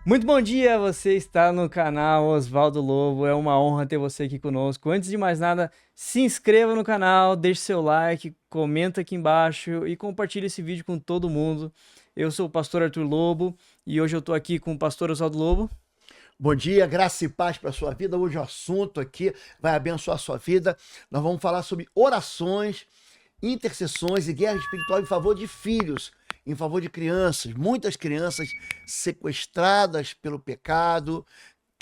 Muito bom dia, você está no canal Oswaldo Lobo, é uma honra ter você aqui conosco. Antes de mais nada, se inscreva no canal, deixe seu like, comenta aqui embaixo e compartilhe esse vídeo com todo mundo. Eu sou o pastor Arthur Lobo e hoje eu estou aqui com o pastor Oswaldo Lobo. Bom dia, graça e paz para a sua vida. Hoje o assunto aqui vai abençoar a sua vida. Nós vamos falar sobre orações, intercessões e guerra espiritual em favor de filhos, em favor de crianças. Muitas crianças sequestradas pelo pecado,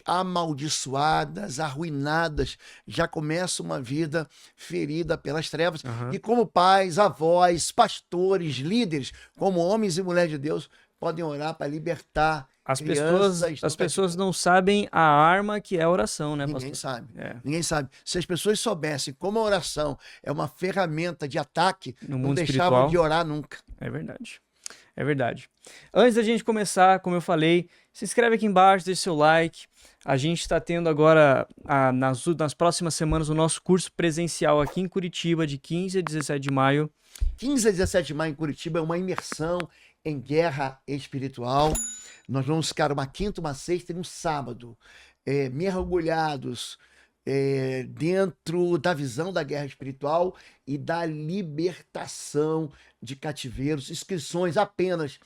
amaldiçoadas, arruinadas, já começam uma vida ferida pelas trevas. E como pais, avós, pastores, líderes, como homens e mulheres de Deus, podem orar para libertar As crianças do pessoas não sabem a arma que é a oração, né, pastor? Ninguém sabe. É. Ninguém sabe. Se as pessoas soubessem como a oração é uma ferramenta de ataque, No não mundo deixavam espiritual. de orar nunca. É verdade. É verdade. Antes da gente começar, como eu falei, se inscreve aqui embaixo, deixa seu like. A gente está tendo agora, nas próximas semanas, o nosso curso presencial aqui em Curitiba, de 15 a 17 de maio. 15 a 17 de maio em Curitiba é uma imersão em guerra espiritual. Nós vamos ficar uma quinta, uma sexta e um sábado, mergulhados dentro da visão da guerra espiritual e da libertação de cativeiros. Inscrições apenas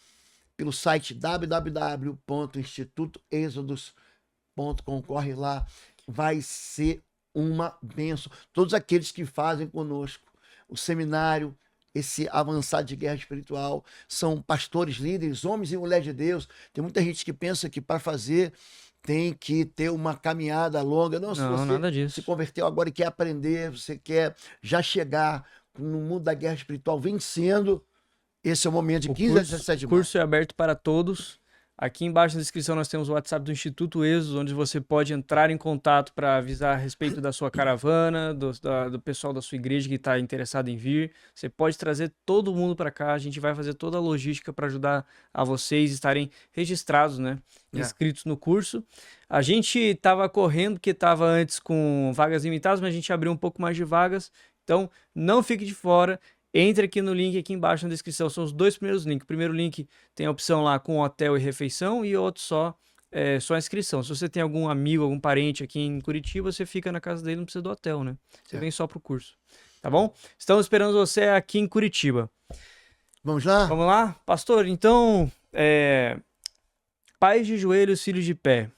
pelo site www.institutoexodus.com. Corre lá, vai ser uma bênção. Todos aqueles que fazem conosco o seminário, esse avançado de guerra espiritual, são pastores, líderes, homens e mulheres de Deus. Tem muita gente que pensa que para fazer tem que ter uma caminhada longa. Não, se você nada disso. se converteu agora e quer aprender, você quer já chegar no mundo da guerra espiritual vencendo, esse é o momento de 15 a 17 de maio. O curso é aberto para todos. Aqui embaixo na descrição nós temos o WhatsApp do Instituto Êxodos, onde você pode entrar em contato para avisar a respeito da sua caravana, do pessoal da sua igreja que está interessado em vir. Você pode trazer todo mundo para cá, a gente vai fazer toda a logística para ajudar a vocês estarem registrados, né? Inscritos no curso. A gente estava correndo, porque estava antes com vagas limitadas, mas a gente abriu um pouco mais de vagas. Então, não fique de fora. Entre aqui no link aqui embaixo na descrição, são os dois primeiros links. O primeiro link tem a opção lá com hotel e refeição e outro só a inscrição. Se você tem algum amigo, algum parente aqui em Curitiba, você fica na casa dele, não precisa do hotel, né? Você vem só pro curso, tá bom? Estamos esperando você aqui em Curitiba. Vamos lá? Vamos lá? Pastor, então, pais de joelhos, filhos de pé.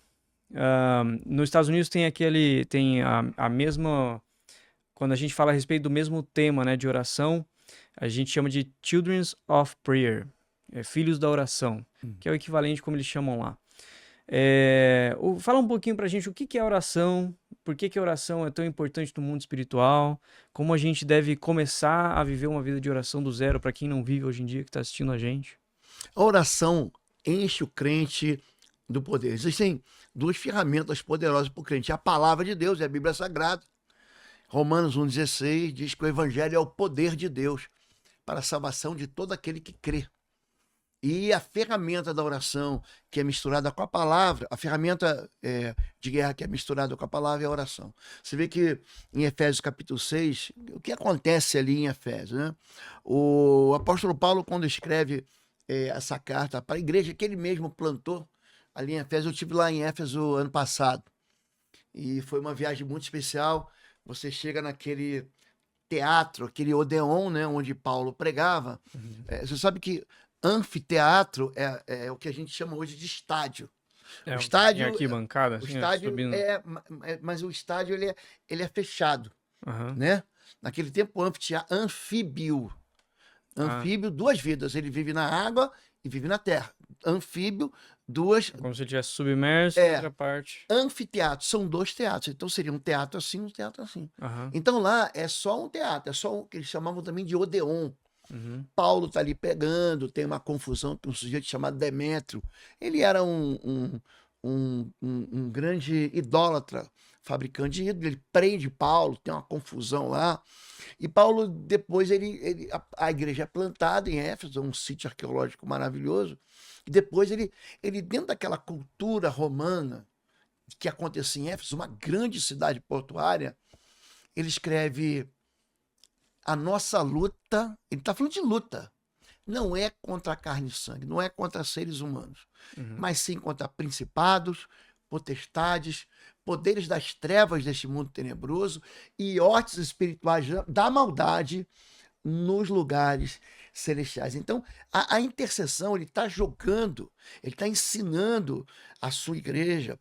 Nos Estados Unidos tem a mesma... Quando a gente fala a respeito do mesmo tema, né, de oração, a gente chama de Children of Prayer, filhos da oração, que é o equivalente como eles chamam lá. Fala um pouquinho pra gente o que é oração, por que a oração é tão importante no mundo espiritual, como a gente deve começar a viver uma vida de oração do zero para quem não vive hoje em dia, que está assistindo a gente. A oração enche o crente do poder. Existem duas ferramentas poderosas para o crente: a palavra de Deus e a Bíblia Sagrada. Romanos 1,16 diz que o evangelho é o poder de Deus para a salvação de todo aquele que crê. E a ferramenta da oração, que é misturada com a palavra, a ferramenta de guerra que é misturada com a palavra é a oração. Você vê que em Efésios capítulo 6, o que acontece ali em Efésios, né? O apóstolo Paulo, quando escreve essa carta para a igreja que ele mesmo plantou ali em Efésios, eu estive lá em Éfeso ano passado, e foi uma viagem muito especial. Você chega naquele teatro, aquele Odeon, né, onde Paulo pregava. Você sabe que anfiteatro é o que a gente chama hoje de estádio. O estádio, arquibancada, o estádio mas o estádio ele é fechado, né? Naquele tempo anfíbio. Anfíbio, duas vidas. Ele vive na água e vive na terra. Anfíbio, duas. Como se estivesse submerso em outra parte. Anfiteatro, são dois teatros. Então seria um teatro assim, um teatro assim. Então lá é só um teatro, é só o que eles chamavam também de Odeon. Paulo tá ali pegando, tem uma confusão com um sujeito chamado Demétrio. Ele era um grande idólatra, fabricante de ídolos. Ele prende Paulo, tem uma confusão lá. E Paulo, depois, a igreja é plantada em Éfeso, um sítio arqueológico maravilhoso. E depois ele dentro daquela cultura romana que acontecia em Éfeso, uma grande cidade portuária, ele escreve: a nossa luta, ele está falando de luta, não é contra a carne e sangue, não é contra seres humanos, Uhum. mas sim contra principados, potestades, poderes das trevas deste mundo tenebroso e hostes espirituais da maldade nos lugares celestiais. Então, a intercessão, ele está jogando, ele está ensinando a sua igreja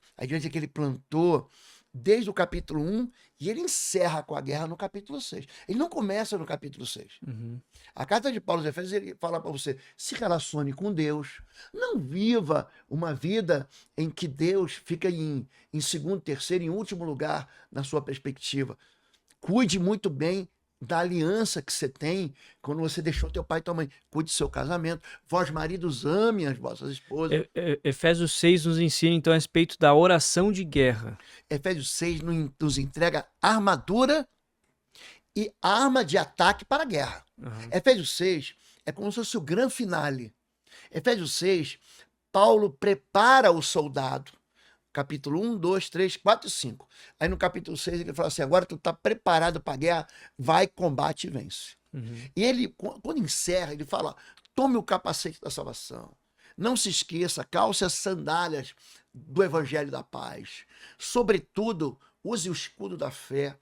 que ele plantou desde o capítulo 1, e ele encerra com a guerra no capítulo 6. Ele não começa no capítulo 6. Uhum. A carta de Paulo aos Efésios, ele fala para você, se relacione com Deus, não viva uma vida em que Deus fica em segundo, terceiro, em último lugar na sua perspectiva. Cuide muito bem da aliança que você tem quando você deixou teu pai e tua mãe. Cuide do seu casamento. Vós, maridos, amem as vossas esposas. Efésios 6 nos ensina, então, a respeito da oração de guerra. Efésios 6 nos entrega armadura e arma de ataque para a guerra. Uhum. Efésios 6 é como se fosse o grande finale. Efésios 6, Paulo prepara o soldado. Capítulo 1, 2, 3, 4 e 5. Aí no capítulo 6 ele fala assim, agora tu tá preparado para a guerra, vai, combate e vence. Uhum. E ele, quando encerra, ele fala, tome o capacete da salvação. Não se esqueça, calce as sandálias do evangelho da paz. Sobretudo, use o escudo da fé.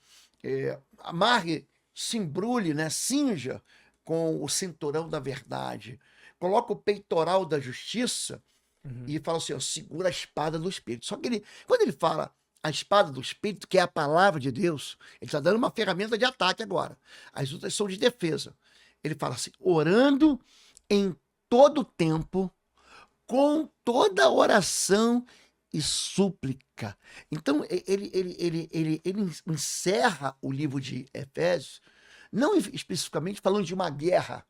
Amarre, se embrulhe, né? Cinja com o cinturão da verdade. Coloca o peitoral da justiça. Uhum. E fala assim, ó, segura a espada do Espírito. Só que quando ele fala a espada do Espírito, que é a palavra de Deus, ele está dando uma ferramenta de ataque agora. As outras são de defesa. Ele fala assim, orando em todo tempo, com toda oração e súplica. Então, ele encerra o livro de Efésios, não especificamente falando de uma guerra,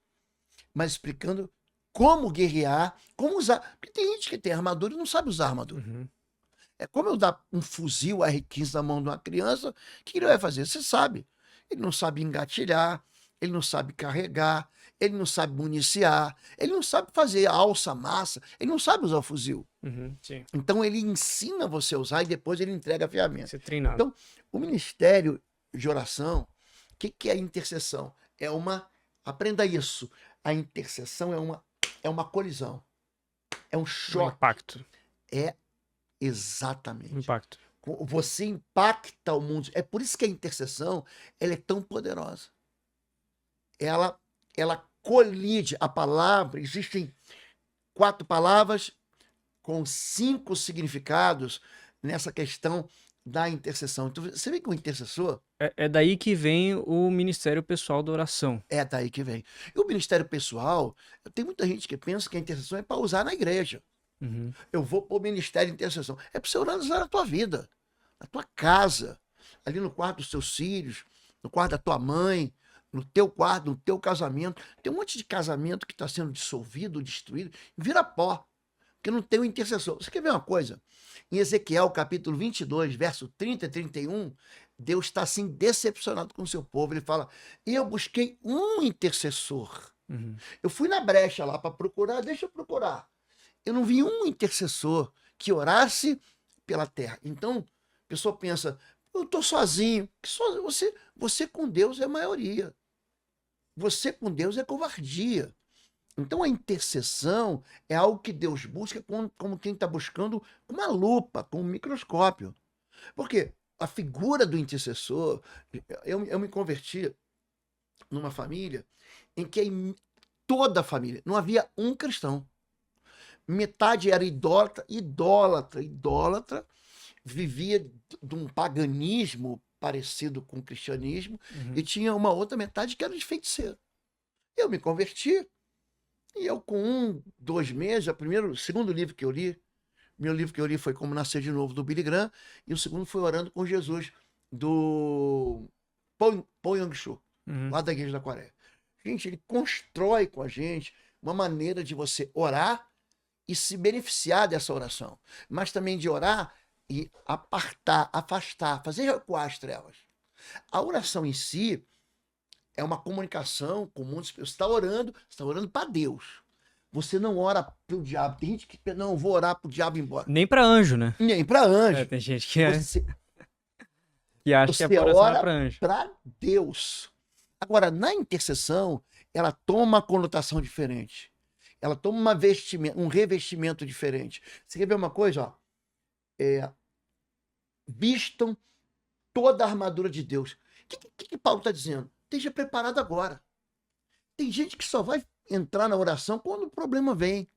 mas explicando como guerrear, como usar. Porque tem gente que tem armadura e não sabe usar armadura. Uhum. É como eu dar um fuzil R15 na mão de uma criança, o que ele vai fazer? Você sabe. Ele não sabe engatilhar, ele não sabe carregar, ele não sabe municiar, ele não sabe fazer alça, massa, ele não sabe usar o fuzil. Uhum. Sim. Então ele ensina você a usar e depois ele entrega a ferramenta. Ser treinado. Então, o ministério de oração, o que é a intercessão? Aprenda isso. A intercessão é uma colisão. É um choque. Impacto. Exatamente. Impacto. Você impacta o mundo. É por isso que a intercessão ela é tão poderosa. Ela colide a palavra. Existem 4 palavras com 5 significados nessa questão da intercessão. Então, você vê que o intercessor... É daí que vem o ministério pessoal da oração. É daí que vem. E o ministério pessoal, tem muita gente que pensa que a intercessão é para usar na igreja. Uhum. Eu vou para o ministério de intercessão. É para você orar na tua vida, na tua casa, ali no quarto dos teus filhos, no quarto da tua mãe, no teu quarto, no teu casamento. Tem um monte de casamento que está sendo dissolvido, destruído, vira pó, porque não tem o intercessor. Você quer ver uma coisa? Em Ezequiel, capítulo 22, verso 30 e 31, Deus está assim decepcionado com o seu povo. Ele fala, eu busquei um intercessor. Uhum. Eu fui na brecha lá para procurar, deixa eu procurar. Eu não vi um intercessor que orasse pela terra. Então, a pessoa pensa, eu estou sozinho. Você com Deus é maioria. Você com Deus é covardia. Então, a intercessão é algo que Deus busca como quem está buscando uma lupa, com um microscópio. Porque a figura do intercessor... Eu me converti numa família em que toda a família, não havia um cristão. Metade era idólatra, vivia de um paganismo parecido com o cristianismo, e tinha uma outra metade que era de feiticeiro. Eu me converti, e eu com 2 meses, o segundo livro que eu li, meu livro que eu li foi Como Nascer de Novo, do Billy Graham, e o segundo foi Orando com Jesus, do Paul Young-Cho, lá da Igreja da Coreia. Gente, ele constrói com a gente uma maneira de você orar e se beneficiar dessa oração, mas também de orar e afastar, fazer recuar as trevas. A oração em si é uma comunicação com muitos. Você está orando para Deus. Você não ora para o diabo. Tem gente que não vou orar para o diabo ir embora. Nem para anjo, né? Nem para anjo. Tem gente que, que acha que a oração é para anjo. Para Deus. Agora, na intercessão, ela toma uma conotação diferente. Ela toma um revestimento diferente. Você quer ver uma coisa? Ó? Vistam toda a armadura de Deus. O que Paulo está dizendo? Esteja preparado agora. Tem gente que só vai entrar na oração quando o problema vem.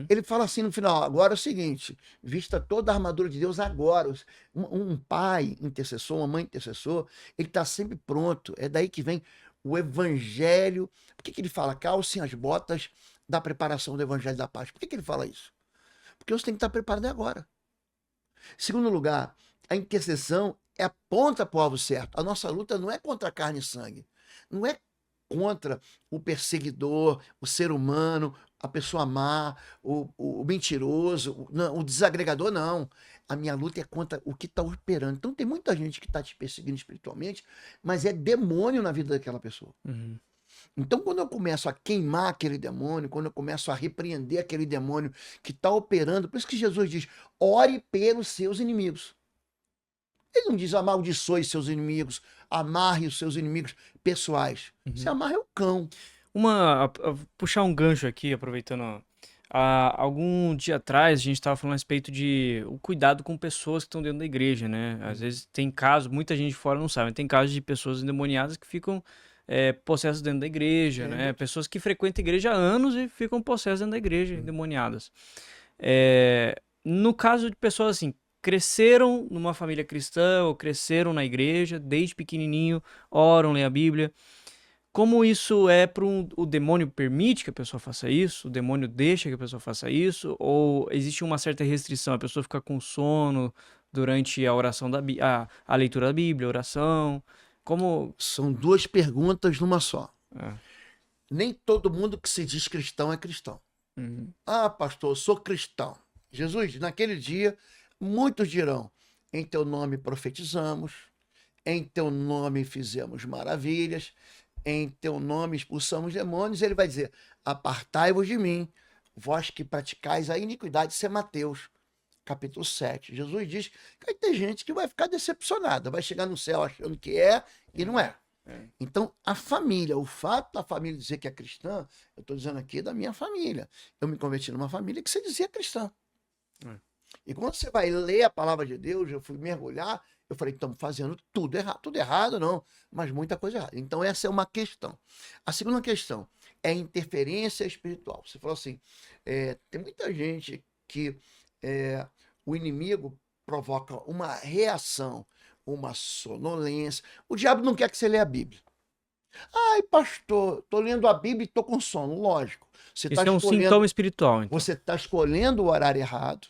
Ele fala assim no final, agora é o seguinte, vista toda a armadura de Deus agora. Um pai intercessor, uma mãe intercessor, ele está sempre pronto. É daí que vem o evangelho. Por que ele fala? Calcem as botas da preparação do evangelho da paz. Por que ele fala isso? Porque você tem que estar preparado agora. Segundo lugar, a intercessão aponta para o alvo certo. A nossa luta não é contra carne e sangue. Não é contra o perseguidor, o ser humano, a pessoa má, o mentiroso, o desagregador, não. A minha luta é contra o que está operando. Então tem muita gente que está te perseguindo espiritualmente, mas é demônio na vida daquela pessoa. Então, quando eu começo a queimar aquele demônio, quando eu começo a repreender aquele demônio que está operando, por isso que Jesus diz, ore pelos seus inimigos. Ele não diz amaldiçoe seus inimigos, amarre os seus inimigos pessoais. Você amarra o cão. Puxar um gancho aqui, aproveitando. Algum dia atrás a gente estava falando a respeito de o cuidado com pessoas que estão dentro da igreja, né? Às vezes tem casos, muita gente fora não sabe, mas tem casos de pessoas endemoniadas que ficam possessas dentro da igreja, né? Pessoas que frequentam a igreja há anos e ficam possessas dentro da igreja, endemoniadas. No caso de pessoas assim, cresceram numa família cristã ou cresceram na igreja, desde pequenininho, oram, leem a Bíblia. Como isso o demônio permite que a pessoa faça isso? O demônio deixa que a pessoa faça isso? Ou existe uma certa restrição? A pessoa fica com sono durante a oração a leitura da Bíblia, a oração? Como... São duas perguntas numa só. Nem todo mundo que se diz cristão é cristão. Ah, pastor, eu sou cristão. Jesus, naquele dia, muitos dirão, em teu nome profetizamos, em teu nome fizemos maravilhas, em teu nome expulsamos demônios. Ele vai dizer, apartai-vos de mim, vós que praticais a iniquidade. Isso é Mateus, capítulo 7. Jesus diz que vai ter gente que vai ficar decepcionada, vai chegar no céu achando que é e não é. Então, a família, o fato da família dizer que é cristã, eu estou dizendo aqui da minha família. Eu me converti numa família que se dizia cristã. E quando você vai ler a palavra de Deus, eu fui mergulhar, eu falei, estamos fazendo tudo errado. Tudo errado não, mas muita coisa errada. Então essa é uma questão. A segunda questão é a interferência espiritual. Você falou assim, tem muita gente que o inimigo provoca uma reação, uma sonolência. O diabo não quer que você leia a Bíblia. Ai, pastor, estou lendo a Bíblia e estou com sono. Lógico. Isso é um sintoma espiritual. Então. Você está escolhendo o horário errado.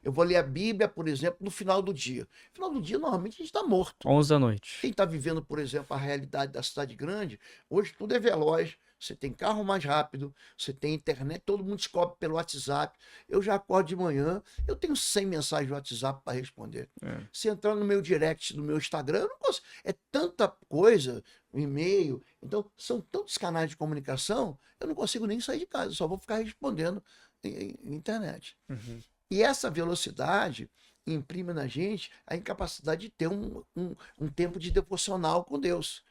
Eu vou ler a Bíblia, por exemplo, no final do dia. No final do dia, normalmente, a gente está morto. 11 da noite. Quem está vivendo, por exemplo, a realidade da cidade grande, hoje tudo é veloz. Você tem carro mais rápido, você tem internet, todo mundo descobre pelo WhatsApp. Eu já acordo de manhã, eu tenho 100 mensagens de WhatsApp para responder. Se entrar no meu direct, no meu Instagram, eu não consigo. É tanta coisa, e-mail. Então, são tantos canais de comunicação, eu não consigo nem sair de casa, só vou ficar respondendo em internet. E essa velocidade imprime na gente a incapacidade de ter um tempo de devocional com Deus.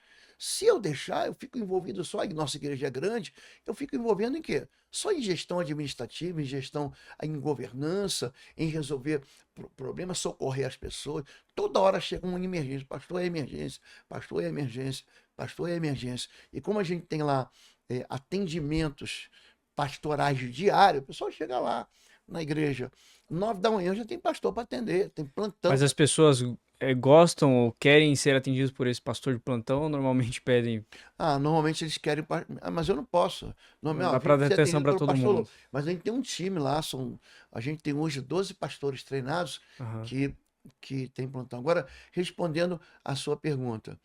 Se eu deixar, eu fico envolvido só, em nossa igreja é grande, eu fico envolvendo em quê? Só em gestão administrativa, em gestão, em governança, em resolver problemas, socorrer as pessoas. Toda hora chega uma emergência, pastor é emergência, pastor é emergência, pastor é emergência. E como a gente tem lá atendimentos pastorais diários, o pessoal chega lá na igreja, 9 da manhã já tem pastor para atender, tem plantão. Mas as pessoas gostam ou querem ser atendidos por esse pastor de plantão ou normalmente pedem? Normalmente eles querem, mas eu não posso. Não dá para dar atenção para todo mundo. Mas a gente tem um time lá, a gente tem hoje 12 pastores treinados que tem plantão. Agora, respondendo a sua pergunta,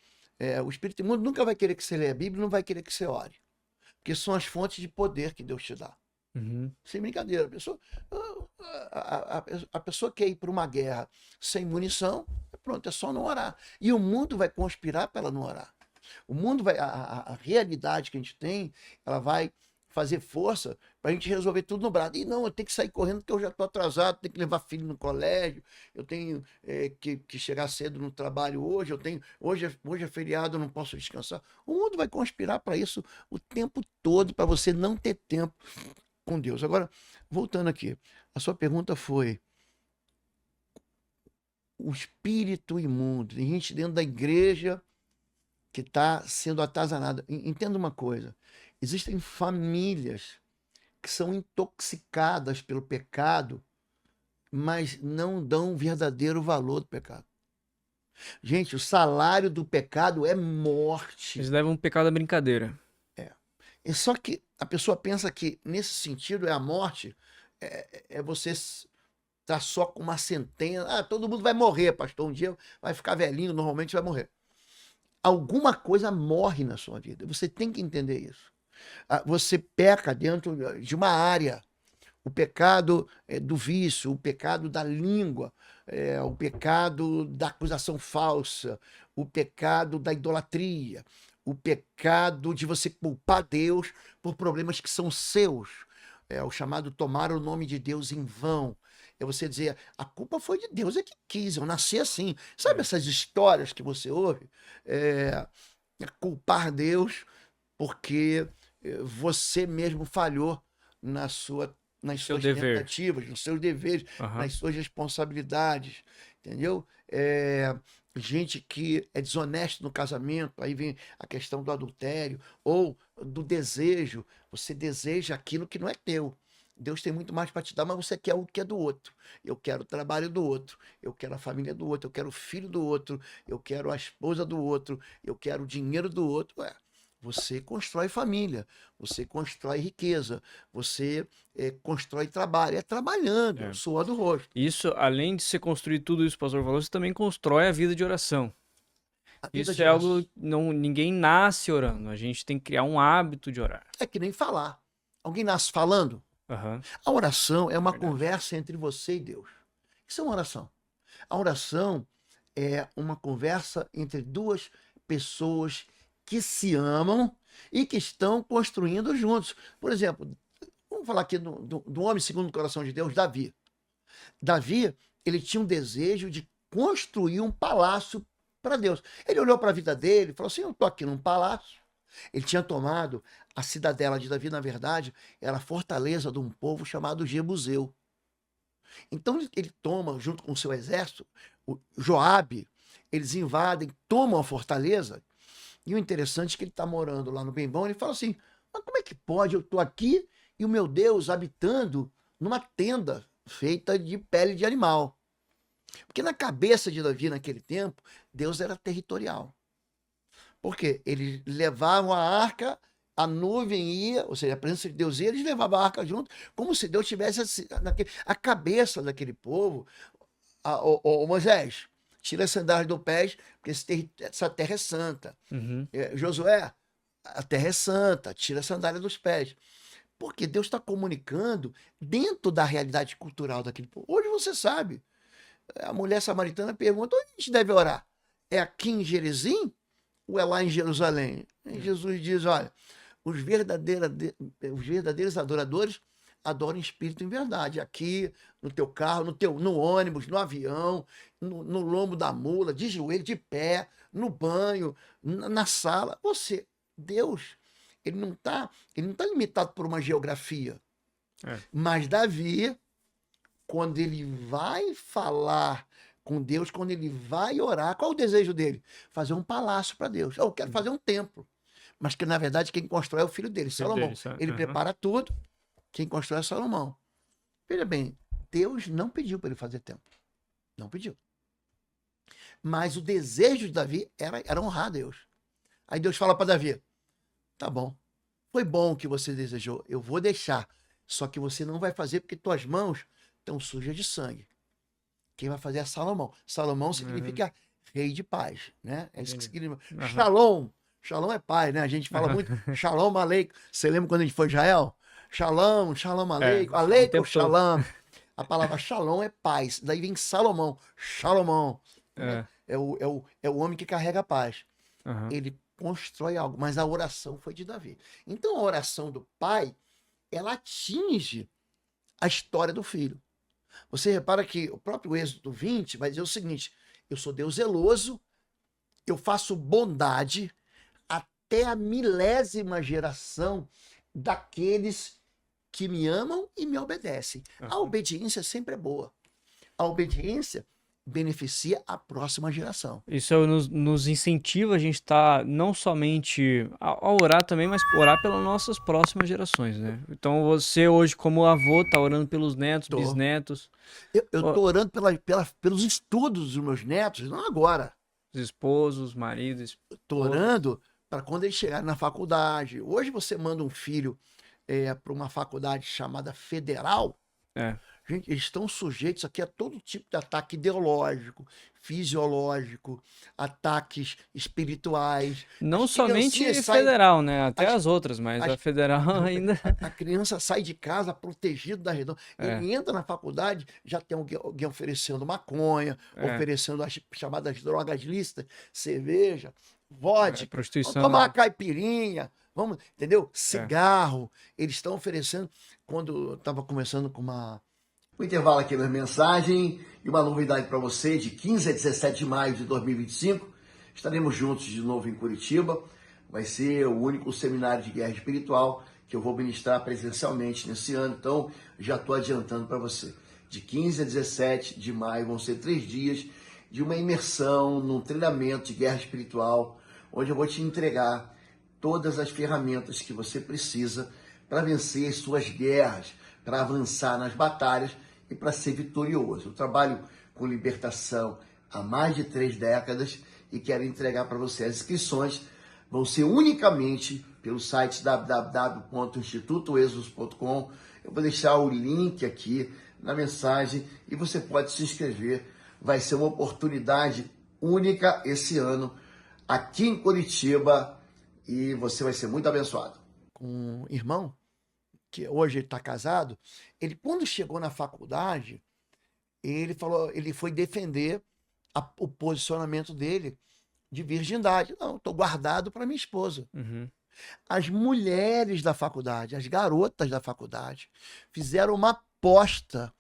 o Espírito Imundo nunca vai querer que você leia a Bíblia, não vai querer que você ore. Porque são as fontes de poder que Deus te dá. Sem brincadeira. A pessoa quer ir para uma guerra sem munição, pronto, é só não orar. E o mundo vai conspirar para ela não orar. O mundo vai, a realidade que a gente tem, ela vai fazer força para a gente resolver tudo no braço. E não, eu tenho que sair correndo porque eu já estou atrasado, tenho que levar filho no colégio, eu tenho que chegar cedo no trabalho hoje, hoje é feriado, eu não posso descansar. O mundo vai conspirar para isso o tempo todo, para você não ter tempo com Deus. Agora, voltando aqui, a sua pergunta foi o espírito imundo. Tem gente dentro da igreja que está sendo atazanada. Entenda uma coisa, existem famílias que são intoxicadas pelo pecado, mas não dão verdadeiro valor do pecado. Gente, o salário do pecado é morte. Eles levam o pecado à brincadeira. É só que a pessoa pensa que, nesse sentido, a morte é você estar só com uma sentença. Ah, todo mundo vai morrer, pastor. Um dia vai ficar velhinho, normalmente vai morrer. Alguma coisa morre na sua vida. Você tem que entender isso. Você peca dentro de uma área. O pecado do vício, o pecado da língua, o pecado da acusação falsa, o pecado da idolatria, o pecado de você culpar Deus por problemas que são seus. É o chamado tomar o nome de Deus em vão. É você dizer, a culpa foi de Deus, é que quis, eu nasci assim. Sabe essas histórias que você ouve? Culpar Deus porque você mesmo falhou nas suas tentativas, nos seus deveres, nas suas responsabilidades, entendeu? Gente que é desonesto no casamento, aí vem a questão do adultério, ou do desejo, você deseja aquilo que não é teu. Deus tem muito mais para te dar, mas você quer o que é do outro. Eu quero o trabalho do outro, eu quero a família do outro, eu quero o filho do outro, eu quero a esposa do outro, eu quero o dinheiro do outro. Você constrói família, você constrói riqueza, você constrói trabalho. É trabalhando, suando o rosto. Isso, além de você construir tudo isso, pastor falou, você também constrói a vida de oração. Isso é algo, ninguém nasce orando, a gente tem que criar um hábito de orar. É que nem falar. Alguém nasce falando? A oração é uma conversa entre você e Deus. Isso é uma oração. A oração é uma conversa entre duas pessoas que se amam e que estão construindo juntos. Por exemplo, vamos falar aqui do homem segundo o coração de Deus, Davi. Davi, ele tinha um desejo de construir um palácio para Deus. Ele olhou para a vida dele e falou assim, eu estou aqui num palácio. Ele tinha tomado a cidadela de Davi, na verdade, era a fortaleza de um povo chamado Jebuseu. Então ele toma, junto com o seu exército, o Joabe, eles invadem, tomam a fortaleza. E o interessante é que ele está morando lá no bem bom, ele fala assim, mas como é que pode? Eu estou aqui e o meu Deus habitando numa tenda feita de pele de animal. Porque na cabeça de Davi, naquele tempo, Deus era territorial. Por quê? Eles levavam a arca, a nuvem ia, ou seja, a presença de Deus ia, eles levavam a arca junto, como se Deus tivesse a cabeça daquele povo. Moisés, tira as sandálias do pés, porque essa terra é santa. Josué, a terra é santa, tira a sandália dos pés. Porque Deus está comunicando dentro da realidade cultural daquele povo. Hoje você sabe, a mulher samaritana pergunta, onde a gente deve orar? É aqui em Gerizim ou é lá em Jerusalém? E Jesus diz, olha, os verdadeiros adoradores adoram em espírito e em verdade. Aqui, no teu carro, no ônibus, no avião, no lombo da mula, de joelho, de pé, no banho, na sala. Deus, ele não tá limitado por uma geografia. Mas Davi, quando ele vai falar com Deus, quando ele vai orar, qual é o desejo dele? Fazer um palácio para Deus. Eu quero fazer um templo. Mas que, na verdade, quem constrói é o filho dele, Salomão. Ele prepara tudo. Quem constrói é Salomão. Veja bem, Deus não pediu para ele fazer templo. Não pediu. Mas o desejo de Davi era honrar a Deus. Aí Deus fala para Davi, tá bom, foi bom o que você desejou, eu vou deixar. Só que você não vai fazer porque tuas mãos estão sujas de sangue. Quem vai fazer é Salomão. Salomão significa rei de paz, né? É isso que significa. Shalom. Shalom é paz, né? A gente fala muito Shalom Aleichem. Você lembra quando a gente foi a Israel? Shalom, Shalom Aleichem. Aleichem, Shalom. A palavra Shalom é paz. Daí vem Salomão. Shalomão. É o homem que carrega a paz. Ele constrói algo, mas a oração foi de Davi. Então a oração do pai ela atinge a história do filho. Você repara que o próprio Êxodo 20 vai dizer o seguinte: eu sou Deus zeloso, eu faço bondade até a milésima geração daqueles que me amam e me obedecem. A obediência sempre é boa. A obediência beneficia a próxima geração. Isso nos incentiva a gente estar não somente a orar também, mas orar pelas nossas próximas gerações, né? Então você hoje, como avô, tá orando pelos netos, Tô. bisnetos, Eu estou orando pelos estudos dos meus netos, não agora. os esposos, maridos. Estou orando para quando eles chegarem na faculdade. Hoje você manda um filho para uma faculdade chamada federal. É. Gente, eles estão sujeitos aqui a todo tipo de ataque ideológico, fisiológico, ataques espirituais. Não As somente criancinhas saem- federal, né? Até as- as outras, mas a as- federal ainda. A criança sai de casa protegido da redonda. É. Ele entra na faculdade, já tem alguém oferecendo maconha, É. oferecendo as chamadas drogas lícitas, cerveja, vodka, Prostituição. vamos tomar uma caipirinha, vamos, entendeu? Cigarro. Eles estão oferecendo. Quando eu estava conversando com uma. O intervalo aqui na mensagem e uma novidade para você: de 15 a 17 de maio de 2025, estaremos juntos de novo em Curitiba. Vai ser o único seminário de guerra espiritual que eu vou ministrar presencialmente nesse ano. Então, já estou adiantando para você. De 15 a 17 de maio vão ser 3 dias de uma imersão num treinamento de guerra espiritual, onde eu vou te entregar todas as ferramentas que você precisa para vencer as suas guerras, para avançar nas batalhas e para ser vitorioso. Eu trabalho com libertação há mais de 3 décadas e quero entregar para você. As inscrições vão ser unicamente pelo site www.institutoexos.com. Eu vou deixar o link aqui na mensagem e você pode se inscrever. Vai ser uma oportunidade única esse ano aqui em Curitiba e você vai ser muito abençoado. Com um irmão que hoje está casado, ele quando chegou na faculdade, ele foi defender o posicionamento dele de virgindade. Não, estou guardado para minha esposa. Uhum. As mulheres da faculdade, as garotas da faculdade, fizeram uma aposta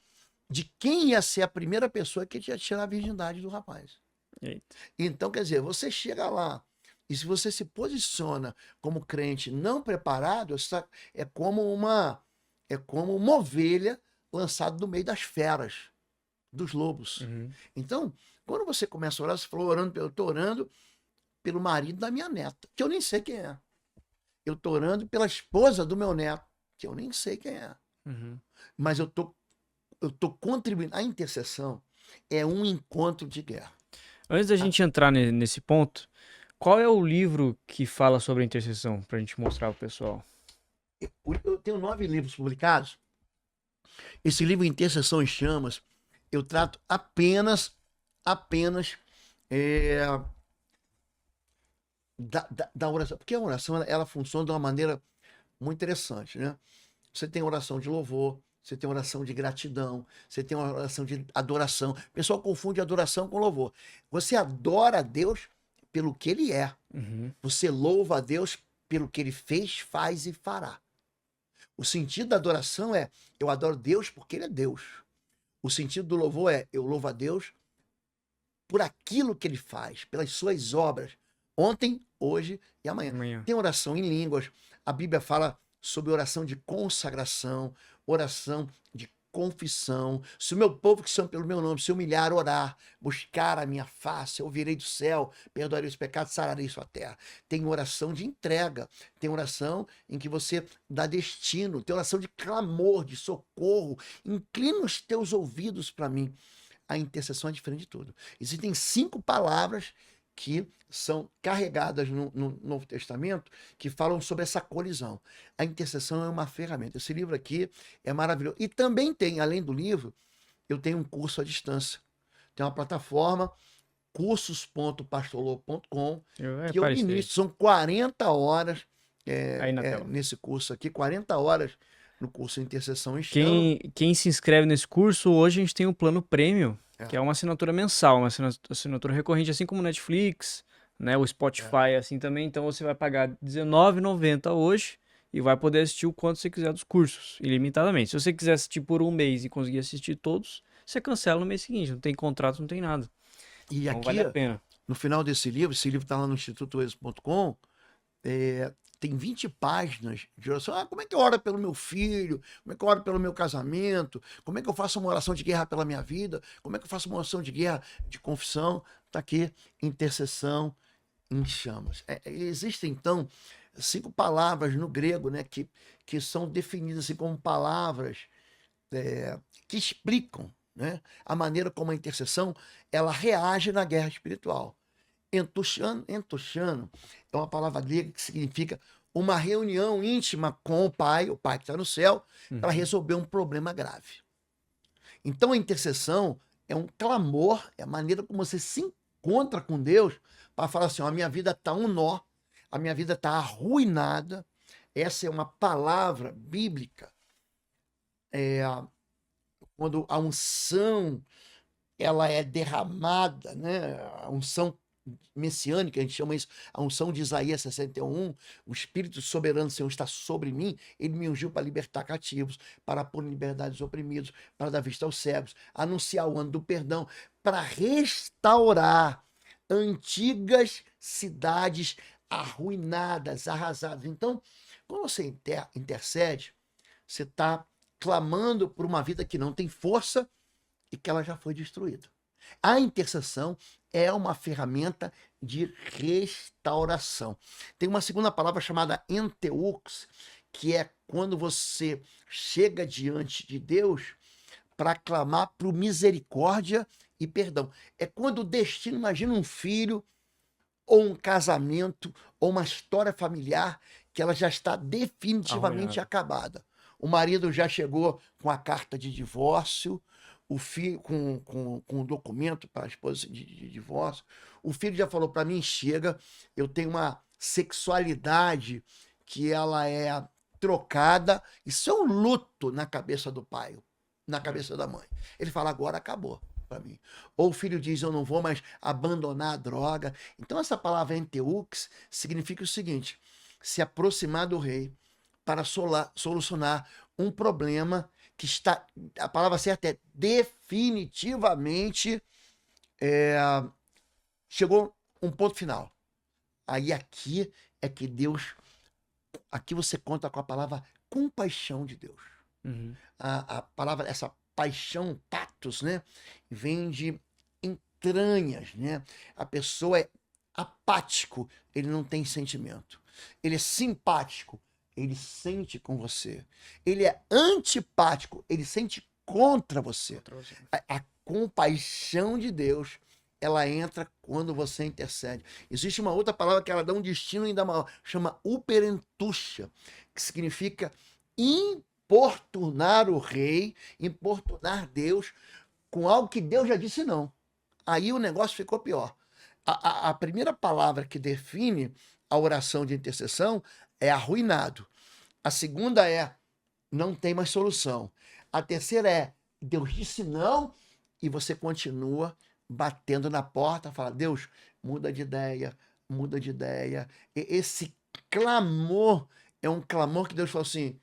de quem ia ser a primeira pessoa que ia tirar a virgindade do rapaz. Eita. Então, quer dizer, você chega lá e se você se posiciona como crente não preparado, é como uma ovelha lançada no meio das feras, dos lobos. Uhum. Então, quando você começa a orar, você falou eu estou orando pelo marido da minha neta, que eu nem sei quem é. Eu estou orando pela esposa do meu neto, que eu nem sei quem é. Uhum. Mas eu tô contribuindo. A intercessão é um encontro de guerra. Antes da gente entrar nesse ponto, qual é o livro que fala sobre a intercessão, pra gente mostrar pro pessoal? Eu tenho 9 livros publicados. Esse livro Intercessão em Chamas, eu trato apenas da oração. Porque a oração ela funciona de uma maneira muito interessante, né? Você tem oração de louvor, você tem oração de gratidão, você tem uma oração de adoração. O pessoal confunde adoração com louvor. Você adora a Deus pelo que Ele é. Uhum. Você louva a Deus pelo que Ele fez, faz e fará. O sentido da adoração é eu adoro Deus porque Ele é Deus. O sentido do louvor é eu louvo a Deus por aquilo que Ele faz, pelas suas obras. Ontem, hoje e amanhã. Tem oração em línguas. A Bíblia fala sobre oração de consagração, oração de confissão. Se o meu povo que são pelo meu nome se humilhar, orar, buscar a minha face, eu virei do céu, perdoarei os pecados, sararei sua terra. Tem oração de entrega, tem oração em que você dá destino, tem oração de clamor, de socorro. Inclina os teus ouvidos para mim. A intercessão é diferente de tudo. Existem 5 palavras que são carregadas no Novo Testamento, que falam sobre essa colisão. A intercessão é uma ferramenta. Esse livro aqui é maravilhoso. E também tem, além do livro, eu tenho um curso à distância. Tem uma plataforma, cursos.pastorlobo.com, que eu ministro. São 40 horas nesse curso aqui, 40 horas no curso Intercessão em Chamas. Quem se inscreve nesse curso, hoje a gente tem um plano premium, que é uma assinatura mensal, uma assinatura recorrente, assim como o Netflix, né, o Spotify, assim também. Então você vai pagar R$19,90 hoje e vai poder assistir o quanto você quiser dos cursos, ilimitadamente. Se você quiser assistir por um mês e conseguir assistir todos, você cancela no mês seguinte, não tem contrato, não tem nada. E Então aqui, vale a pena. no final desse livro, esse livro está lá no institutoexo.com, tem 20 páginas de oração. Como é que eu oro pelo meu filho? Como é que eu oro pelo meu casamento? Como é que eu faço uma oração de guerra pela minha vida? Como é que eu faço uma oração de guerra de confissão? Está aqui, intercessão em chamas. Existem, então, 5 palavras no grego, né, que são definidas assim, como palavras que explicam, né, a maneira como a intercessão ela reage na guerra espiritual. Entochano é uma palavra grega que significa uma reunião íntima com o Pai que está no céu, para resolver um problema grave. Então a intercessão é um clamor, é a maneira como você se encontra com Deus para falar assim: ó, a minha vida está um nó, a minha vida está arruinada. Essa é uma palavra bíblica. Quando a unção ela é derramada, né? A unção messiânica, a gente chama isso, a unção de Isaías 61, o Espírito soberano do Senhor está sobre mim, ele me ungiu para libertar cativos, para pôr em liberdade os oprimidos, para dar vista aos cegos, anunciar o ano do perdão, para restaurar antigas cidades arruinadas, arrasadas. Então, quando você intercede, você está clamando por uma vida que não tem força e que ela já foi destruída. A intercessão é uma ferramenta de restauração. Tem uma segunda palavra chamada enteux, que é quando você chega diante de Deus para clamar por misericórdia e perdão. É quando o destino, imagina um filho, ou um casamento, ou uma história familiar que ela já está definitivamente acabada. O marido já chegou com a carta de divórcio, o filho com um documento para a esposa de divórcio. O filho já falou para mim: chega, eu tenho uma sexualidade que ela é trocada. Isso é um luto na cabeça do pai, na cabeça da mãe. Ele fala: agora acabou para mim. Ou o filho diz: eu não vou mais abandonar a droga. Então essa palavra enteux significa o seguinte: se aproximar do rei para solucionar um problema que está, a palavra certa é definitivamente chegou um ponto final. Aí aqui é que Deus, aqui você conta com a palavra compaixão de Deus. A palavra, essa paixão, patos, né, vem de entranhas, né? A pessoa é apático, ele não tem sentimento. Ele é simpático, ele sente com você. Ele é antipático, ele sente contra você. A compaixão de Deus, ela entra quando você intercede. Existe uma outra palavra que ela dá um destino ainda maior, chama uperentucha, que significa importunar o rei, importunar Deus com algo que Deus já disse não. Aí o negócio ficou pior. A primeira palavra que define a oração de intercessão é arruinado. A segunda é não tem mais solução. A terceira é Deus disse não e você continua batendo na porta, fala: Deus, muda de ideia, muda de ideia. E esse clamor é um clamor que Deus falou assim: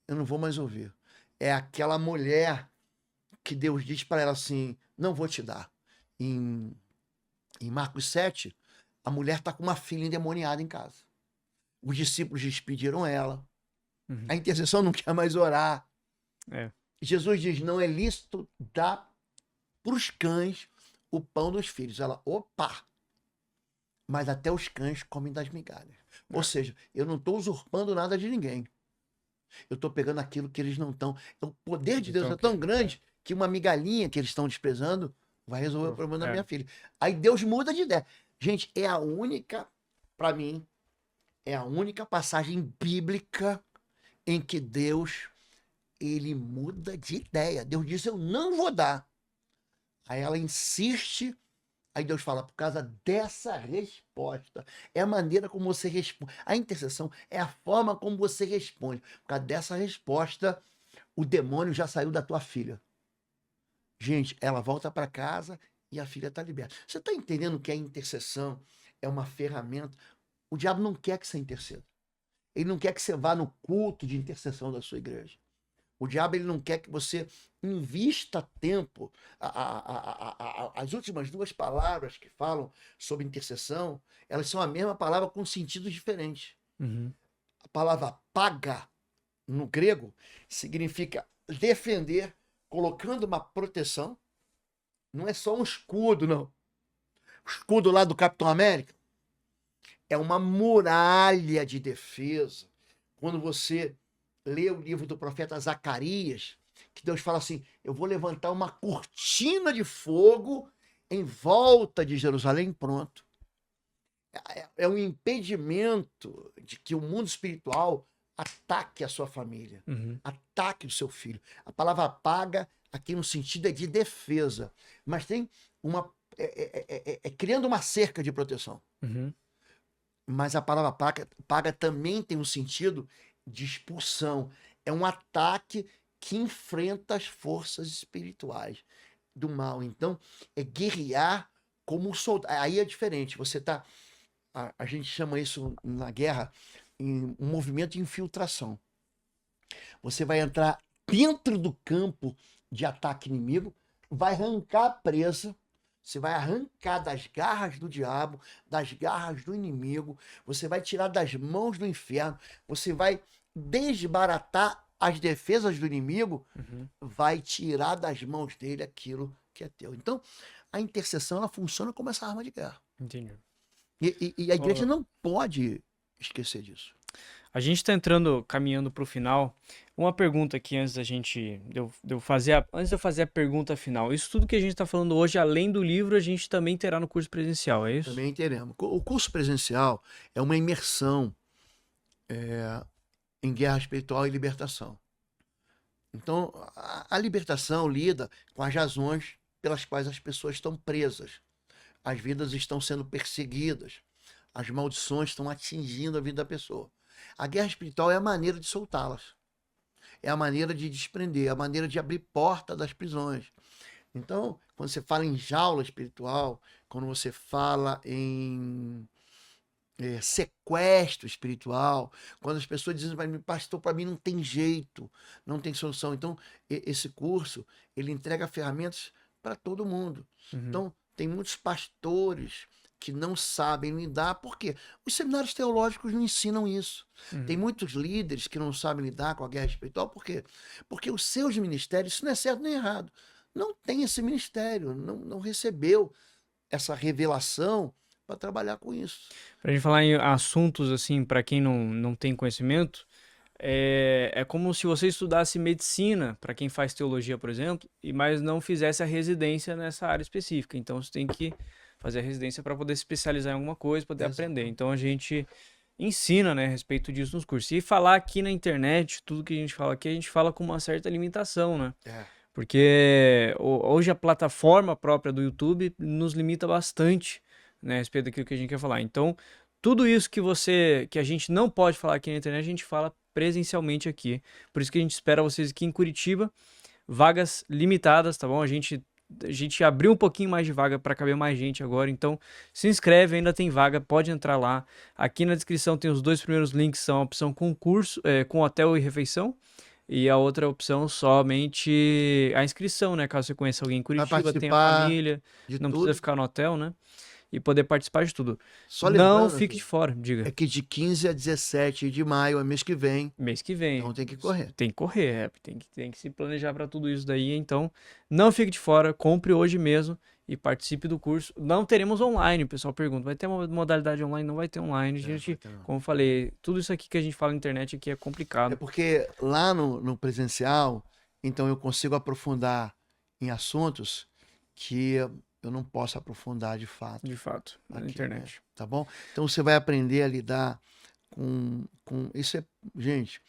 eu não vou mais ouvir. É aquela mulher que Deus diz para ela assim: não vou te dar. Em Marcos 7, a mulher está com uma filha endemoniada em casa. Os discípulos despediram ela. A intercessão não quer mais orar. Jesus diz: não é lícito dar para os cães o pão dos filhos. Ela: opa! Mas até os cães comem das migalhas. Ou seja, eu não estou usurpando nada de ninguém. Eu estou pegando aquilo que eles não estão. O poder de Deus é tão grande que uma migalhinha que eles estão desprezando vai resolver o problema da minha filha. Aí Deus muda de ideia. Gente, é a única, para mim, é a única passagem bíblica em que Deus, ele muda de ideia. Deus diz: eu não vou dar. Aí ela insiste. Aí Deus fala: por causa dessa resposta. É a maneira como você responde. A intercessão é a forma como você responde. Por causa dessa resposta, o demônio já saiu da tua filha. Gente, ela volta para casa e a filha está liberta. Você está entendendo que a intercessão é uma ferramenta? O diabo não quer que você interceda. Ele não quer que você vá no culto de intercessão da sua igreja. O diabo ele não quer que você invista tempo. As últimas duas palavras que falam sobre intercessão, elas são a mesma palavra com sentidos diferentes. Uhum. A palavra paga, no grego, significa defender, colocando uma proteção. Não é só um escudo, não. O escudo lá do Capitão América é uma muralha de defesa. Quando você lê o livro do profeta Zacarias, que Deus fala assim: eu vou levantar uma cortina de fogo em volta de Jerusalém, pronto. É um impedimento de que o mundo espiritual ataque a sua família, Uhum. ataque o seu filho. A palavra paga aqui no sentido é de defesa, mas tem uma criando uma cerca de proteção. Uhum. Mas a palavra paga também tem um sentido de expulsão. É um ataque que enfrenta as forças espirituais do mal. Então, é guerrear como um soldado. Aí é diferente. Você tá. A gente chama isso na guerra em um movimento de infiltração. Você vai entrar dentro do campo de ataque inimigo, vai arrancar a presa, você vai arrancar das garras do diabo, das garras do inimigo, você vai tirar das mãos do inferno, você vai desbaratar as defesas do inimigo, Uhum. vai tirar das mãos dele aquilo que é teu. Então, a intercessão ela funciona como essa arma de guerra. Entendi. E a igreja não pode esquecer disso. A gente está entrando, caminhando para o final. Uma pergunta aqui antes da gente, antes de eu fazer a pergunta final. Isso tudo que a gente está falando hoje, além do livro, a gente também terá no curso presencial, é isso? Também teremos. O curso presencial é uma imersão em guerra espiritual e libertação. Então, a libertação lida com as razões pelas quais as pessoas estão presas. As vidas estão sendo perseguidas. As maldições estão atingindo a vida da pessoa. A guerra espiritual é a maneira de soltá-las. É a maneira de desprender, é a maneira de abrir porta das prisões. Então, quando você fala em jaula espiritual, quando você fala em sequestro espiritual, quando as pessoas dizem para mim, pastor, para mim não tem jeito, não tem solução. Então, esse curso, ele entrega ferramentas para todo mundo. Uhum. Então, tem muitos pastores que não sabem lidar, por quê? Os seminários teológicos não ensinam isso. Uhum. Tem muitos líderes que não sabem lidar com a guerra espiritual, por quê? Porque os seus ministérios, isso não é certo nem errado, não tem esse ministério, não recebeu essa revelação para trabalhar com isso. Para a gente falar em assuntos assim, para quem não tem conhecimento, é como se você estudasse medicina, para quem faz teologia, por exemplo, mas não fizesse a residência nessa área específica. Então você tem que fazer a residência para poder se especializar em alguma coisa, poder aprender. Então a gente ensina, né, a respeito disso nos cursos. E falar aqui na internet, tudo que a gente fala aqui, a gente fala com uma certa limitação, né? Porque hoje a plataforma própria do YouTube nos limita bastante, né, a respeito daquilo que a gente quer falar. Então, tudo isso que a gente não pode falar aqui na internet, a gente fala presencialmente aqui. Por isso que a gente espera vocês aqui em Curitiba. Vagas limitadas, tá bom? A gente abriu um pouquinho mais de vaga para caber mais gente agora, então se inscreve, ainda tem vaga, pode entrar lá. Aqui na descrição tem os dois primeiros links, são a opção com curso, com hotel e refeição, e a outra opção somente a inscrição, né? Caso você conheça alguém em Curitiba, tenha família, não precisa ficar no hotel, né? E poder participar de tudo. Só não fique de fora, diga. É que de 15 a 17 de maio, é mês que vem. Mês que vem. Então tem que correr. Tem que correr, tem que se planejar para tudo isso daí. Então, não fique de fora, compre hoje mesmo e participe do curso. Não teremos online, o pessoal pergunta. Vai ter uma modalidade online? Não vai ter online. Gente, como eu falei, tudo isso aqui que a gente fala na internet aqui é complicado. É porque lá no presencial, então eu consigo aprofundar em assuntos que eu não posso aprofundar de fato. De fato, na aqui, internet. Né? Tá bom? Então você vai aprender a lidar com isso gente,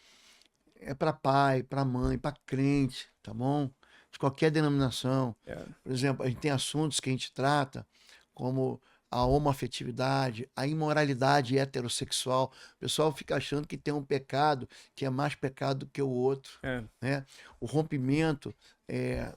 é para pai, para mãe, para crente, tá bom? De qualquer denominação. Por exemplo, a gente tem assuntos que a gente trata como a homoafetividade, a imoralidade heterossexual. O pessoal fica achando que tem um pecado que é mais pecado que o outro. Né? O rompimento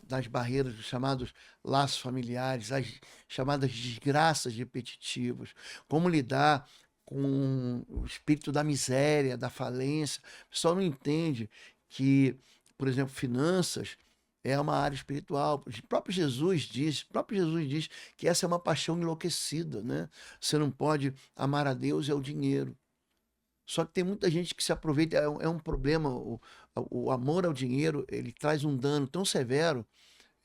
das barreiras, dos chamados laços familiares, as chamadas desgraças repetitivas. Como lidar com o espírito da miséria, da falência. O pessoal não entende que, por exemplo, finanças é uma área espiritual. O próprio Jesus diz que essa é uma paixão enlouquecida, né? Você não pode amar a Deus e ao dinheiro. Só que tem muita gente que se aproveita, é um problema. O amor ao dinheiro, ele traz um dano tão severo,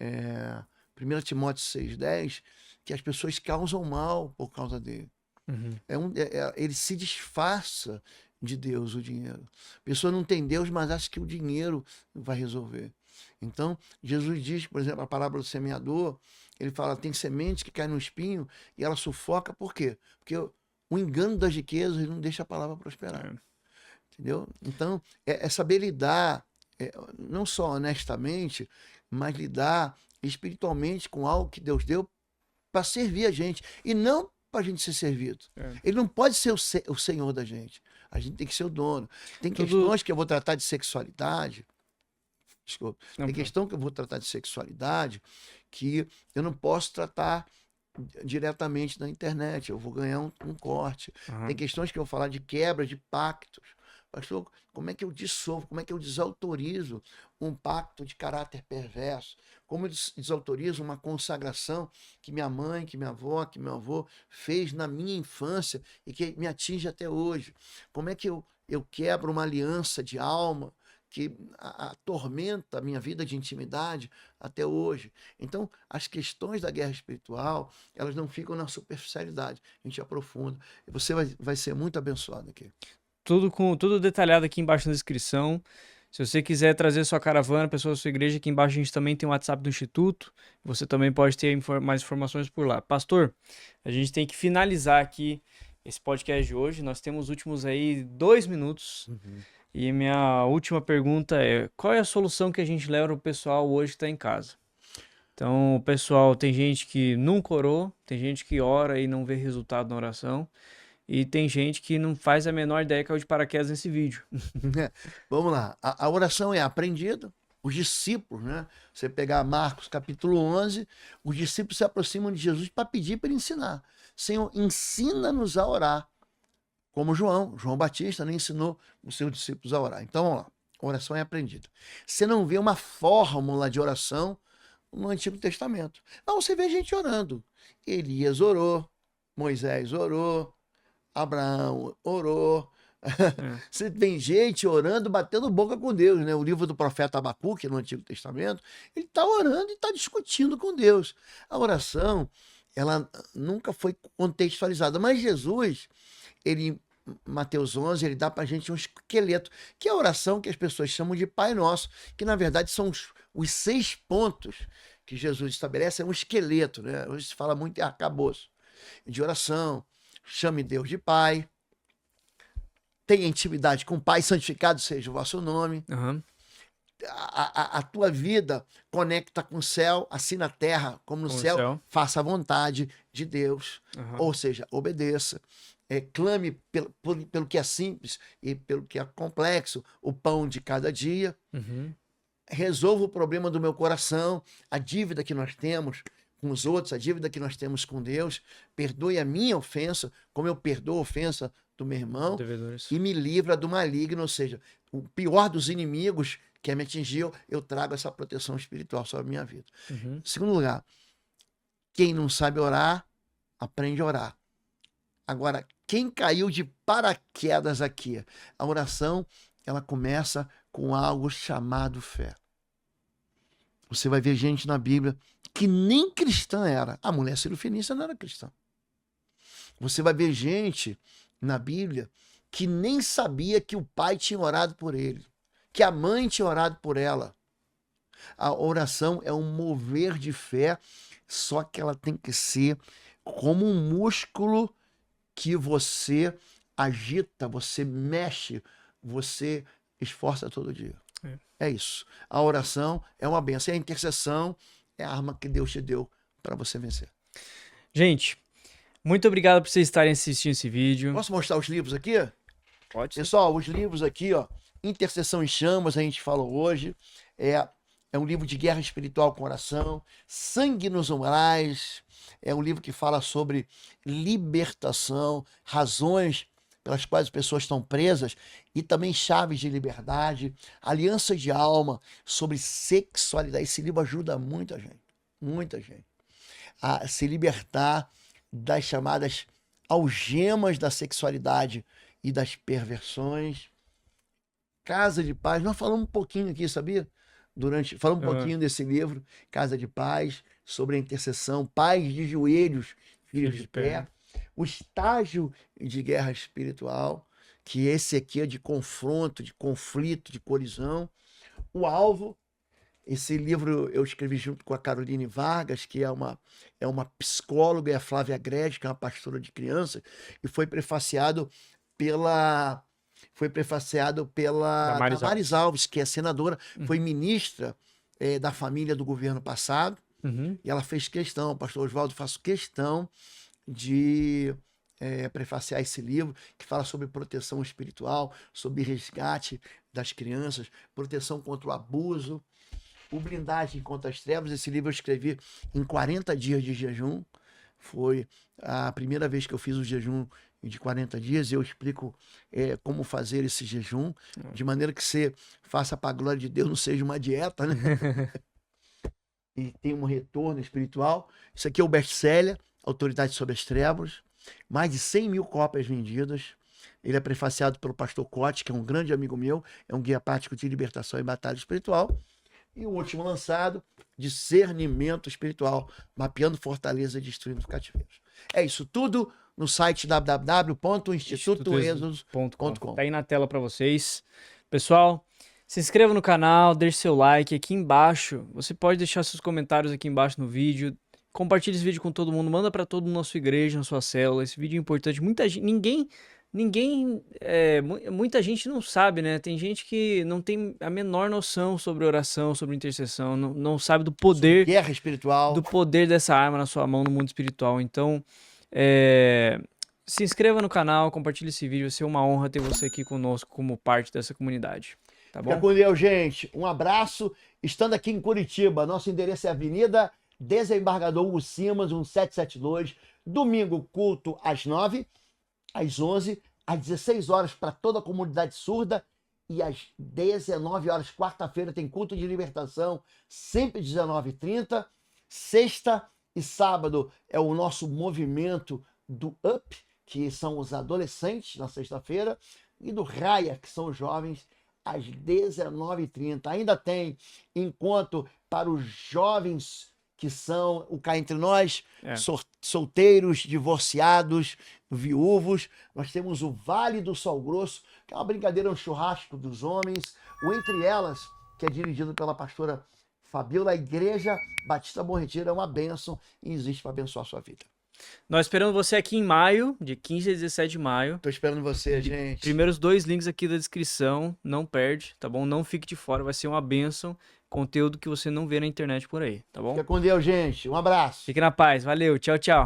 1 Timóteo 6,10, que as pessoas causam mal por causa dele. Uhum. Ele se disfarça de Deus, o dinheiro. A pessoa não tem Deus, mas acha que o dinheiro vai resolver. Então, Jesus diz, por exemplo, a parábola do semeador, ele fala, tem semente que cai no espinho e ela sufoca, por quê? Porque o engano das riquezas não deixa a palavra prosperar. Entendeu? Então, é saber lidar, não só honestamente, mas lidar espiritualmente com algo que Deus deu para servir a gente. E não para a gente ser servido. Ele não pode ser o senhor da gente. A gente tem que ser o dono. Tem questões que eu vou tratar de sexualidade. Desculpa. Tem questão que eu vou tratar de sexualidade que eu não posso tratar diretamente na internet. Eu vou ganhar um corte. Tem questões que eu vou falar de quebra de pactos. Pastor, como é que eu dissolvo, como é que eu desautorizo um pacto de caráter perverso? Como eu desautorizo uma consagração que minha mãe, que minha avó, que meu avô fez na minha infância e que me atinge até hoje? Como é que eu quebro uma aliança de alma que atormenta a minha vida de intimidade até hoje? Então, as questões da guerra espiritual, elas não ficam na superficialidade. A gente aprofunda. E você vai ser muito abençoado aqui. Tudo detalhado aqui embaixo na descrição. Se você quiser trazer sua caravana, pessoa da sua igreja, aqui embaixo a gente também tem o WhatsApp do Instituto. Você também pode ter mais informações por lá. Pastor, a gente tem que finalizar aqui esse podcast de hoje. Nós temos os últimos aí 2 minutos. E minha última pergunta é, qual é a solução que a gente leva para o pessoal hoje que está em casa? Então, o pessoal, tem gente que nunca orou, tem gente que ora e não vê resultado na oração. E tem gente que não faz a menor ideia que caiu de paraquedas nesse vídeo. Vamos lá. A oração é aprendida. Os discípulos, né? Você pegar Marcos capítulo 11, os discípulos se aproximam de Jesus para pedir para ele ensinar. Senhor, ensina-nos a orar. Como João Batista, né, ensinou os seus discípulos a orar. Então, vamos lá. A oração é aprendida. Você não vê uma fórmula de oração no Antigo Testamento. Não, você vê gente orando. Elias orou, Moisés orou, Abraão orou. Você tem gente orando, batendo boca com Deus, né? O livro do profeta Abacuque, no Antigo Testamento, ele está orando e está discutindo com Deus. A oração, ela nunca foi contextualizada, mas Jesus, ele, Mateus 11, ele dá para a gente um esqueleto, que é a oração que as pessoas chamam de Pai Nosso, que na verdade são os 6 pontos que Jesus estabelece, é um esqueleto, né? Hoje se fala muito em arcabouço de oração. Chame Deus de Pai. Tenha intimidade com o Pai, santificado seja o vosso nome. A tua vida conecta com o céu, assim na terra como no céu. Faça a vontade de Deus. Ou seja, obedeça. Clame pelo que é simples e pelo que é complexo, o pão de cada dia. Resolva o problema do meu coração, a dívida que nós temos com os outros, a dívida que nós temos com Deus. Perdoe a minha ofensa, como eu perdoo a ofensa do meu irmão, e me livra do maligno, ou seja, o pior dos inimigos que me atingiu, eu trago essa proteção espiritual sobre a minha vida. Em segundo lugar, quem não sabe orar, aprende a orar. Agora, quem caiu de paraquedas aqui, a oração, ela começa com algo chamado fé. Você vai ver gente na Bíblia que nem cristã era. A mulher cirofenícia não era cristã. Você vai ver gente na Bíblia que nem sabia que o pai tinha orado por ele, que a mãe tinha orado por ela. A oração é um mover de fé, só que ela tem que ser como um músculo que você agita, você mexe, você esforça todo dia. É isso. A oração é uma bênção. A intercessão é a arma que Deus te deu para você vencer. Gente, muito obrigado por vocês estarem assistindo esse vídeo. Posso mostrar os livros aqui? Pode ser. Pessoal, os livros aqui, ó, Intercessão em Chamas, a gente falou hoje. É um livro de guerra espiritual com oração. Sangue nos Umbrais. É um livro que fala sobre libertação, razões pelas quais as pessoas estão presas, e também Chaves de Liberdade, Alianças de Alma, sobre sexualidade. Esse livro ajuda muita gente, a se libertar das chamadas algemas da sexualidade e das perversões. Casa de Paz, nós falamos um pouquinho aqui, sabia? Falamos um pouquinho desse livro, Casa de Paz, sobre a intercessão, pais de joelhos, filhos de pé. O estágio de guerra espiritual, que esse aqui é de confronto, de conflito, de colisão. O alvo, esse livro eu escrevi junto com a Caroline Vargas, que é uma psicóloga, e a Flávia Grede, que é uma pastora de crianças, e foi prefaciado pela Damares Alves, que é senadora, foi ministra da família do governo passado, e ela fez questão, pastor Oswaldo, faço questão de prefaciar esse livro, que fala sobre proteção espiritual, sobre resgate das crianças, proteção contra o abuso, o blindagem contra as trevas. Esse livro eu escrevi em 40 dias de jejum, foi a primeira vez que eu fiz o jejum de 40 dias, eu explico como fazer esse jejum, de maneira que você faça para a glória de Deus, não seja uma dieta, né? E tem um retorno espiritual. Isso aqui é o best-seller, Autoridade sobre as Trevas, mais de 100 mil cópias vendidas. Ele é prefaciado pelo pastor Cote, que é um grande amigo meu, é um guia prático de libertação e batalha espiritual. E o último lançado, Discernimento Espiritual, mapeando fortaleza e destruindo cativeiros. É isso tudo no site www.institutoexodos.com. Tá aí na tela para vocês. Pessoal, se inscreva no canal, deixe seu like aqui embaixo. Você pode deixar seus comentários aqui embaixo no vídeo. Compartilhe esse vídeo com todo mundo, manda para todo mundo na sua igreja, na sua célula. Esse vídeo é importante. Muita gente, muita gente não sabe, né? Tem gente que não tem a menor noção sobre oração, sobre intercessão, não sabe do poder, guerra espiritual, do poder dessa arma na sua mão no mundo espiritual. Então, se inscreva no canal, compartilhe esse vídeo. Vai ser uma honra ter você aqui conosco como parte dessa comunidade. Tá bom? Fica com Deus, gente. Um abraço. Estando aqui em Curitiba, nosso endereço é Avenida Desembargador Hugo Simas, 1772. Domingo, culto às 9, às 11, às 16 horas para toda a comunidade surda, e às 19 horas, quarta-feira, tem culto de libertação, sempre 19h30. Sexta e sábado é o nosso movimento do UP, que são os adolescentes, na sexta-feira, e do Raia, que são os jovens, às 19h30. Ainda tem encontro para os jovens que são o Cá Entre Nós, solteiros, divorciados, viúvos. Nós temos o Vale do Sol Grosso, que é uma brincadeira, um churrasco dos homens. O Entre Elas, que é dirigido pela pastora Fabiola. A Igreja Batista Bom Retiro é uma bênção e existe para abençoar a sua vida. Nós esperamos você aqui em maio, de 15 a 17 de maio. Tô esperando você, gente. Primeiros 2 links aqui da descrição, não perde, tá bom? Não fique de fora, vai ser uma bênção. Conteúdo que você não vê na internet por aí, tá bom? Fica com Deus, gente. Um abraço. Fique na paz, valeu, tchau, tchau.